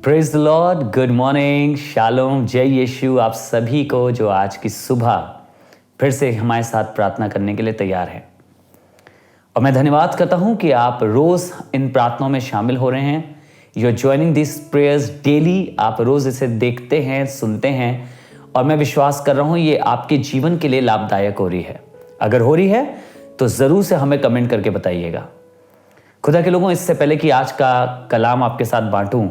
Praise the Lord, good morning, shalom, जय यीशु आप सभी को जो आज की सुबह फिर से हमारे साथ प्रार्थना करने के लिए तैयार हैं। और मैं धन्यवाद करता हूं कि आप रोज इन प्रार्थनाओं में शामिल हो रहे हैं। You are joining this prayers daily. आप रोज इसे देखते हैं, सुनते हैं, और मैं विश्वास कर रहा हूं ये आपके जीवन के लिए लाभदायक हो रही है। अगर हो रही है तो जरूर से हमें कमेंट करके बताइएगा। खुदा के लोगों, इससे पहले कि आज का कलाम आपके साथ बांटूं,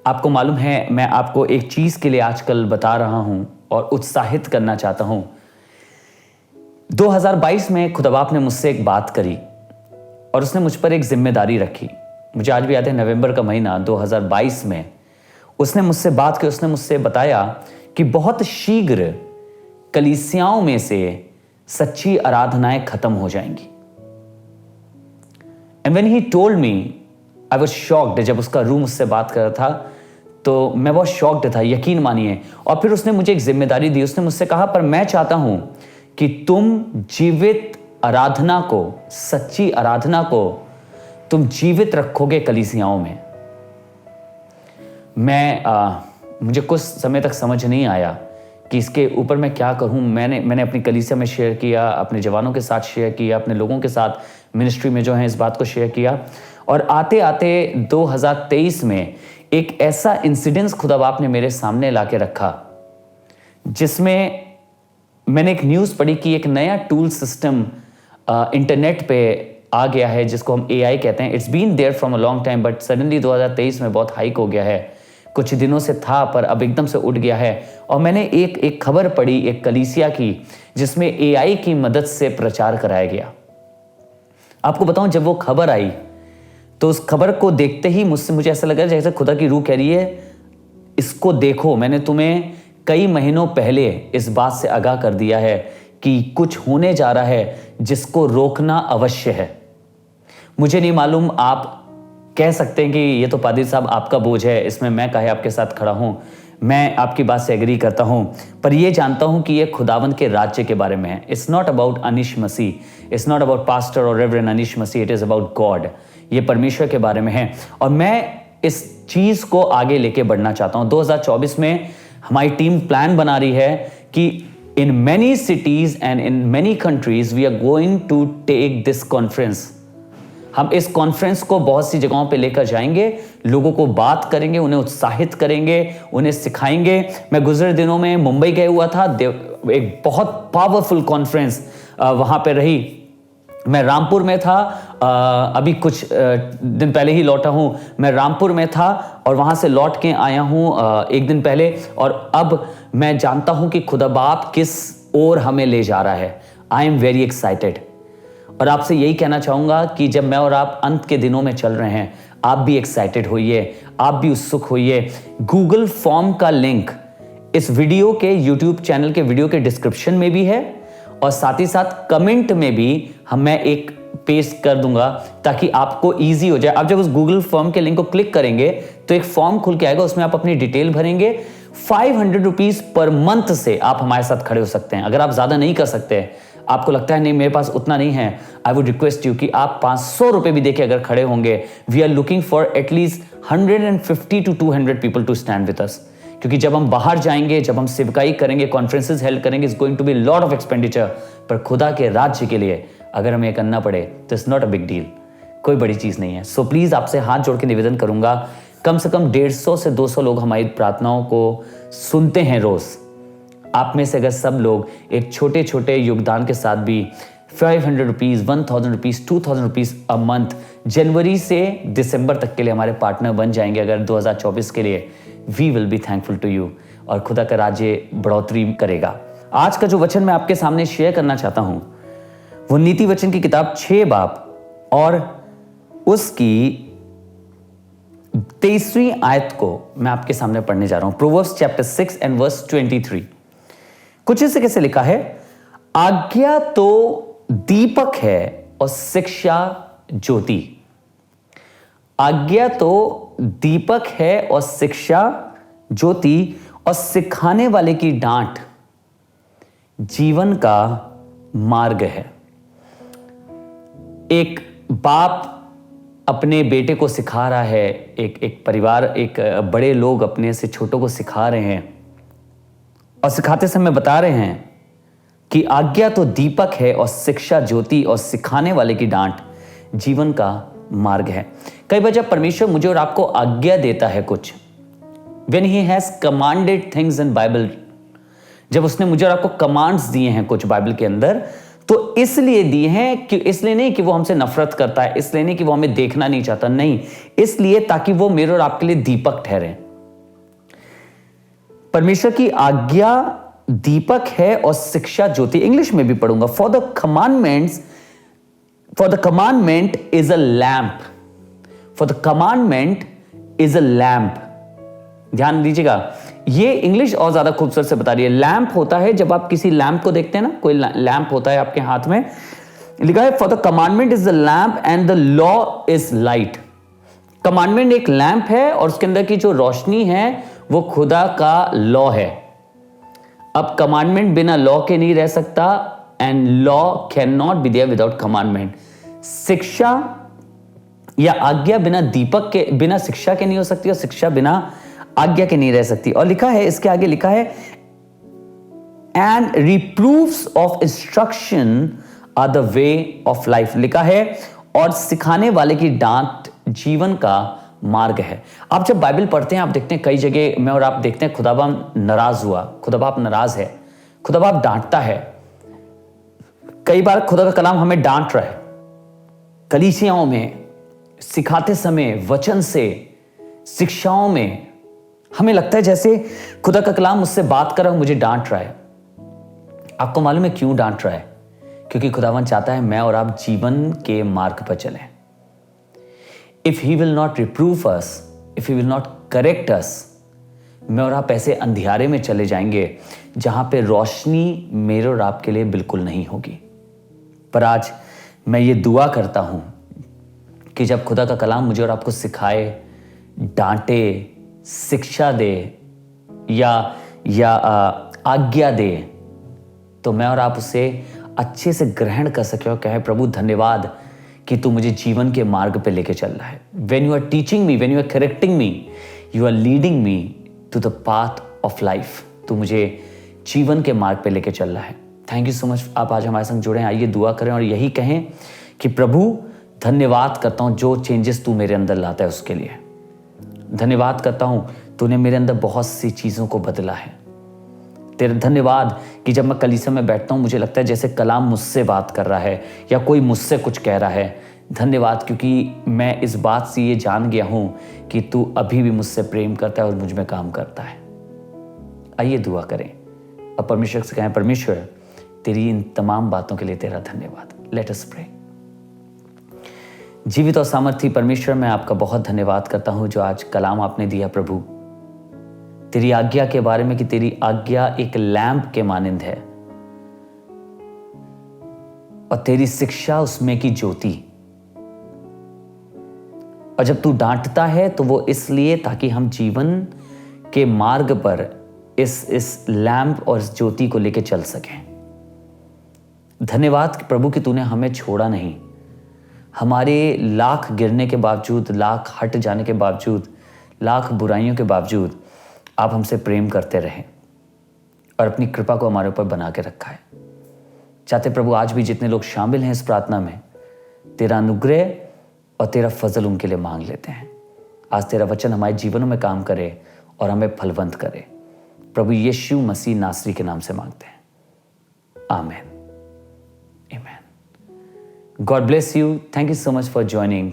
आपको मालूम है मैं आपको एक चीज के लिए आजकल बता रहा हूं और उत्साहित करना चाहता हूं। 2022 में खुदा बाप ने मुझसे एक बात करी और उसने मुझ पर एक जिम्मेदारी रखी। मुझे आज भी याद है, नवंबर का महीना 2022 में उसने मुझसे बात की। उसने मुझसे बताया कि बहुत शीघ्र कलीसियाओं में से सच्ची आराधनाएं खत्म हो जाएंगी। And when he told me, I was shocked. जब उसका रूम मुझसे बात कर रहा था तो मैं बहुत शॉक्ड था, यकीन मानिए। और फिर उसने मुझे एक जिम्मेदारी दी। उसने मुझसे कहा, पर मैं चाहता हूं कि तुम जीवित आराधना को, सच्ची आराधना को तुम जीवित रखोगे कलीसियाओं में। मुझे कुछ समय तक समझ नहीं आया कि इसके ऊपर मैं क्या करूं। मैंने अपनी कलीसिया में शेयर किया, अपने जवानों के साथ शेयर किया, अपने लोगों के साथ मिनिस्ट्री में जो है इस बात को शेयर किया। और आते आते 2023 में एक ऐसा इंसिडेंस खुदा बाप ने मेरे सामने लाके रखा, जिसमें मैंने एक न्यूज़ पढ़ी कि एक नया टूल सिस्टम इंटरनेट पे आ गया है, जिसको हम AI कहते हैं। It's been there from a long time, but suddenly 2023 में बहुत हाइक हो गया है। कुछ दिनों से था पर अब एकदम से उठ गया है। और मैंने एक खबर पढ़ी एक कलीसिया की, जिसमें AI की मदद से प्रचार कराया गया। आपको बताऊं, जब वो खबर आई तो उस खबर को देखते ही मुझे ऐसा लगा जैसे खुदा की रूह कह रही है, इसको देखो, मैंने तुम्हें कई महीनों पहले इस बात से आगाह कर दिया है कि कुछ होने जा रहा है जिसको रोकना अवश्य है। मुझे नहीं मालूम, आप कह सकते हैं कि ये तो पादरी साहब आपका बोझ है, इसमें मैं काहे आपके साथ खड़ा हूं। मैं आपकी बात से एग्री करता हूं, पर ये जानता हूं कि ये खुदावंद के राज्य के बारे में है। It's not about Anish Masih, it's not about pastor और reverend Anish Masih, it is about God. ये परमेश्वर के बारे में है और मैं इस चीज को आगे लेके बढ़ना चाहता हूं। 2024 में हमारी टीम प्लान बना रही है कि in many cities and in many countries we are going to take this conference. हम इस कॉन्फ्रेंस को बहुत सी जगहों पे लेकर जाएंगे, लोगों को बात करेंगे, उन्हें उत्साहित करेंगे, उन्हें सिखाएंगे। मैं गुजरे दिनों में मुंबई गया हुआ था, एक बहुत पावरफुल कॉन्फ्रेंस वहां पे रही। मैं रामपुर में था, अभी कुछ दिन पहले ही लौटा हूं। मैं रामपुर में था और वहां से लौट के आया हूं एक दिन पहले। और अब मैं जानता हूं कि खुदा बाप किस ओर हमें ले जा रहा है। I am very excited. और आपसे यही कहना चाहूंगा कि जब मैं और आप अंत के दिनों में चल रहे हैं, आप भी एक्साइटेड होइए, आप भी उत्सुक होइए। गूगल फॉर्म का लिंक इस वीडियो के, यूट्यूब चैनल के वीडियो के डिस्क्रिप्शन में भी है और साथ ही साथ कमेंट में भी मैं एक पेस्ट कर दूंगा ताकि आपको इजी हो जाए। आप जब उस गूगल फॉर्म के लिंक को क्लिक करेंगे तो एक फॉर्म खुल के आएगा, उसमें आप अपनी डिटेल भरेंगे। 500 रुपीज पर मंथ से आप हमारे साथ खड़े हो सकते हैं। अगर आप ज्यादा नहीं कर सकते, आपको लगता है नहीं मेरे पास उतना नहीं है, आई वुड रिक्वेस्ट यू कि आप 500 रुपए भी देके अगर खड़े होंगे। We are looking for at least 150 to 200 people to stand with us. क्योंकि जब हम बाहर जाएंगे, जब हम सेवकाई करेंगे, कॉन्फ्रेंसेस हेल्ड करेंगे, it's going to be lot of expenditure. पर खुदा के राज्य के लिए अगर हमें करना पड़े तो it's not a big deal, कोई बड़ी चीज नहीं है। सो प्लीज आपसे हाथ जोड़ के निवेदन करूंगा, कम से कम 150 से 200 लोग हमारी प्रार्थनाओं को सुनते हैं रोज। आप में से अगर सब लोग एक छोटे छोटे योगदान के साथ भी 500 rupees, 1000 rupees, 2000 rupees a month जनवरी से दिसंबर तक के लिए हमारे पार्टनर बन जाएंगे अगर 2024 के लिए, we will be thankful to you और खुदा का राज्य बढ़ोतरी करेगा। आज का जो वचन मैं आपके सामने शेयर करना चाहता हूं वो नीति वचन की किताब 6 बाब और उसकी 23वीं आयत को मैं आपके सामने पढ़ने जा रहा हूं। Proverbs chapter 6 and verse 23। कुछ इसे कैसे लिखा है, आज्ञा तो दीपक है और शिक्षा ज्योति। आज्ञा तो दीपक है और शिक्षा ज्योति, और सिखाने वाले की डांट जीवन का मार्ग है। एक बाप अपने बेटे को सिखा रहा है, एक परिवार, एक बड़े लोग अपने से छोटों को सिखा रहे हैं और सिखाते समय बता रहे हैं कि आज्ञा तो दीपक है और शिक्षा ज्योति और सिखाने वाले की डांट जीवन का मार्ग है। कई बार जब परमेश्वर मुझे और आपको आज्ञा देता है कुछ, when he has commanded things in Bible, जब उसने मुझे और आपको कमांड्स दिए हैं कुछ बाइबल के अंदर, तो इसलिए दिए हैं कि इसलिए नहीं कि वो हमसे नफरत करता है, इसलिए नहीं कि वो हमें देखना नहीं चाहता, नहीं, इसलिए ताकि वो मेरे और आपके लिए दीपक ठहरे। परमेश्वर की आज्ञा दीपक है और शिक्षा ज्योति। इंग्लिश में भी पढ़ूंगा, for the commandment is a lamp, for the commandment is a lamp. ध्यान दीजिएगा, ये इंग्लिश और ज्यादा खूबसूरत से बता रही है। लैंप होता है, जब आप किसी लैंप को देखते हैं ना, कोई लैंप होता है आपके हाथ में, लिखा है for the commandment is the lamp and the law is light. Commandment एक लैंप है और उसके अंदर की जो रोशनी है वो खुदा का लॉ है। अब कमांडमेंट बिना लॉ के नहीं रह सकता, and law can not be there without commandment. शिक्षा या आज्ञा बिना दीपक के, बिना शिक्षा के नहीं हो सकती और शिक्षा बिना आज्ञा के नहीं रह सकती। और लिखा है, इसके आगे लिखा है and reproofs of instruction are the way of life. लिखा है और सिखाने वाले की डांट जीवन का मार्ग है। आप जब बाइबल पढ़ते हैं, आप देखते हैं कई जगह मैं और आप देखते हैं खुदा बाप नाराज हुआ, खुदा बाप नाराज है, खुदा बाप डांटता है। कई बार खुदा का कलाम हमें डांट रहा है, कलीसियाओं में सिखाते समय, वचन से, शिक्षाओं में हमें लगता है जैसे खुदा का कलाम मुझसे बात कर रहा है, मुझे डांट रहा है। आपको मालूम है क्यों डांट रहा है? क्योंकि खुदावन चाहता है मैं और आप जीवन के मार्ग पर चलें। If he will not reprove us, if he will not correct us, मैं और आप ऐसे अंधियारे में चले जाएंगे जहां पे रोशनी मेरे और आपके लिए बिल्कुल नहीं होगी। पर आज मैं ये दुआ करता हूं कि जब खुदा का कलाम मुझे और आपको सिखाए, डांटे, शिक्षा दे या आज्ञा दे, तो मैं और आप उसे अच्छे से ग्रहण कर सके और कहे प्रभु धन्यवाद कि तू मुझे जीवन के मार्ग पे लेके चल रहा है। When you are teaching me, when you are correcting me, you are leading me to the path of life. तू मुझे जीवन के मार्ग पे लेके चल रहा है। थैंक यू सो मच, आप आज हमारे संग जुड़े हैं। आइए दुआ करें और यही कहें कि प्रभु धन्यवाद करता हूं जो चेंजेस तू मेरे अंदर लाता है उसके लिए। धन्यवाद करता हूं तूने मेरे अंदर बहुत सी चीजों को बदला है। तेरा धन्यवाद कि जब मैं कलीसिया में बैठता हूं मुझे लगता है जैसे कलाम मुझसे बात कर रहा है या कोई मुझसे कुछ कह रहा है। धन्यवाद क्योंकि मैं इस बात से ये जान गया हूं कि तू अभी भी मुझसे प्रेम करता है और मुझ में काम करता है। आइए दुआ करें और परमेश्वर से कहें परमेश्वर तेरी इन तमाम बातों के लिए तेरा धन्यवाद। Let us pray. जीवित और सामर्थी परमेश्वर, मैं आपका बहुत धन्यवाद करता हूं जो आज कलाम आपने दिया प्रभु, तेरी आज्ञा के बारे में कि तेरी आज्ञा एक लैंप के मानिंद है और तेरी शिक्षा उसमें की ज्योति। और जब तू डांटता है तो वो इसलिए ताकि हम जीवन के मार्ग पर इस लैंप और इस ज्योति को लेकर चल सकें। धन्यवाद प्रभु कि तूने हमें छोड़ा नहीं। हमारे लाख गिरने के बावजूद, लाख हट जाने के बावजूद, लाख बुराइयों के बावजूद आप हमसे प्रेम करते रहे और अपनी कृपा को हमारे ऊपर बना के रखा है। चाहते प्रभु आज भी जितने लोग शामिल हैं इस प्रार्थना में, तेरा अनुग्रह और तेरा फजल उनके लिए मांग लेते हैं। आज तेरा वचन हमारे जीवनों में काम करे और हमें फलवंत करे। प्रभु यीशु मसीह नासरी के नाम से मांगते हैं, आमीन। God bless you. Thank you so much for joining.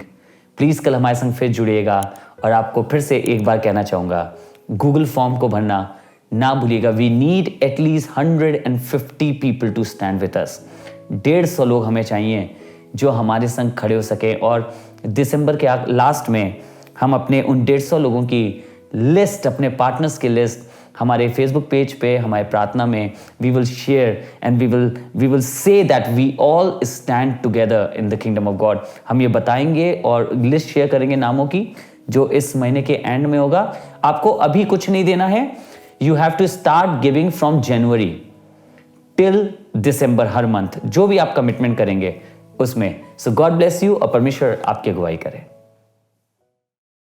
Please कल हमारे संग फिर जुड़िएगा और आपको फिर से एक बार कहना चाहूँगा, गूगल फॉर्म को भरना ना भूलिएगा। We need at least 150 people to stand with us. 150 लोग हमें चाहिए जो हमारे संग खड़े हो सके। और दिसंबर के लास्ट में हम अपने उन 150 लोगों की लिस्ट, अपने पार्टनर्स की लिस्ट हमारे फेसबुक पेज पे, हमारे प्रार्थना में we will share and we will say that we all stand together in the kingdom of God. हम ये बताएंगे और लिस्ट शेयर करेंगे नामों की जो इस महीने के एंड में होगा। आपको अभी कुछ नहीं देना है। You have to start giving from January till December, हर मंथ जो भी आप कमिटमेंट करेंगे उसमें। सो गॉड ब्लेस यू और परमेश्वर आपकी अगुवाई करे।